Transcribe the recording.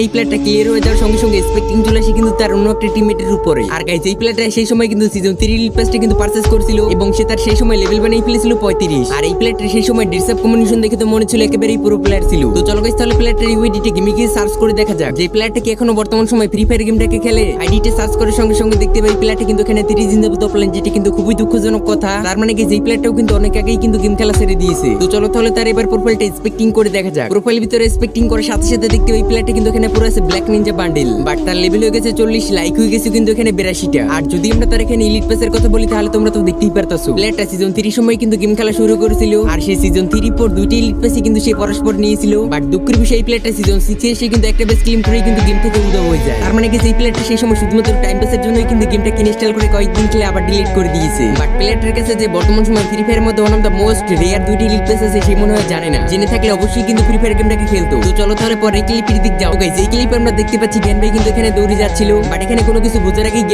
এই প্লেয়ারটা ক্লিয়ার হয়ে যাওয়ার সঙ্গে সঙ্গে এক্সপেক্টিং চলে আসে কিন্তু তার অন্য একটা টিমমেটের উপরে। আর গাইস এই প্লেয়ারটা সেই সময় কিন্তু সিজন 3 লিগ পাসটা কিন্তু পারচেজ করছিল এবং সে তার সেই সময় লেভেল বানিয়ে ফেলেছিল 35। আর এই প্লেয়ারটা সেই সময় ড্রেসআপ কম্বিনেশন দেখে তো মনে ছিল একেবারেই পুরো প্লেয়ার ছিল। তো চলো গাইস তাহলে প্লেয়ারটার ইউআইডিটা গেমে গিয়ে সার্চ করে দেখা যাক যে প্লেয়ারটা কি এখনো বর্তমান সময় ফ্রি ফায়ার গেমটাকে খেলে। আইডিটা সার্চ করার সঙ্গে সঙ্গে দেখতে পাই প্লেয়ারটা কিন্তু এখানে 30 দিন যাবত অফলাইন, যেটা কিন্তু খুবই দুঃখজনক কথা। তার মানে কি যে প্লেয়ারটাও কিন্তু অনেক আগেই কিন্তু গেম খেলা ছেড়ে দিয়েছে। তো চলো তাহলে তার এবার প্রোফাইলটা এক্সপেক্টিং করে দেখা যাক। প্রোফাইল ভিতরে এক্সপেক্টিং করার সাথে সাথে দেখতে পাই প্লেয়ারটা কিন্তু এখানে পুরো আছে ব্ল্যাক নিনজা বান্ডেল, বাট তার লেভেল হয়ে গেছে 40, লাইক হয়ে গেছে কিন্তু এখানে 82টা। আর যদি আমরা তার এখানে ইলিট পাসের কথা বলি তাহলে তোমরা তো দেখতেই পারতাছো প্লেয়ারটা সিজন 3 সময় কিন্তু গেম খেলা শুরু করেছিল। আর সেই সিজন 3 পর দুইটি ইলিট পাসই কিন্তু সে পরস্পর নিয়েছিল। বাট দুঃখের বিষয় এই প্লেয়ারটা সিজন 6 এ সে কিন্তু একটা বেস ক্লেম করে কিন্তু গেম থেকে উধাও হয়ে যায়। তার মানে কি এই প্লেয়ারটা সেই সময় শুধুমাত্র টাইম পাসের জন্যই কিন্তু গেমটা ইনস্টল করে কয়েকদিন খেলে আবার ডিলিট করে দিয়েছে। বাট প্লেয়ারটার কাছে যে বর্তমান সময় ফ্রি ফায়ারের মধ্যে one of the most rare দুইটি ইলিট পাস আছে সে মনে হয় জানে না। জেনে থাকলে অবশ্যই কিন্তু ফ্রি ফায়ার গেমটাকে খেলতো। তো চলো তাহলে পরে ক্লিপের দিক যাও গাইস। এই ক্লিপে আমরা দেখতে পাচ্ছি জ্ঞান ভাই কিন্তু এখানে দৌড়ে যাচ্ছিল, বাট এখানে কোনো কিছু বোঝার আগেই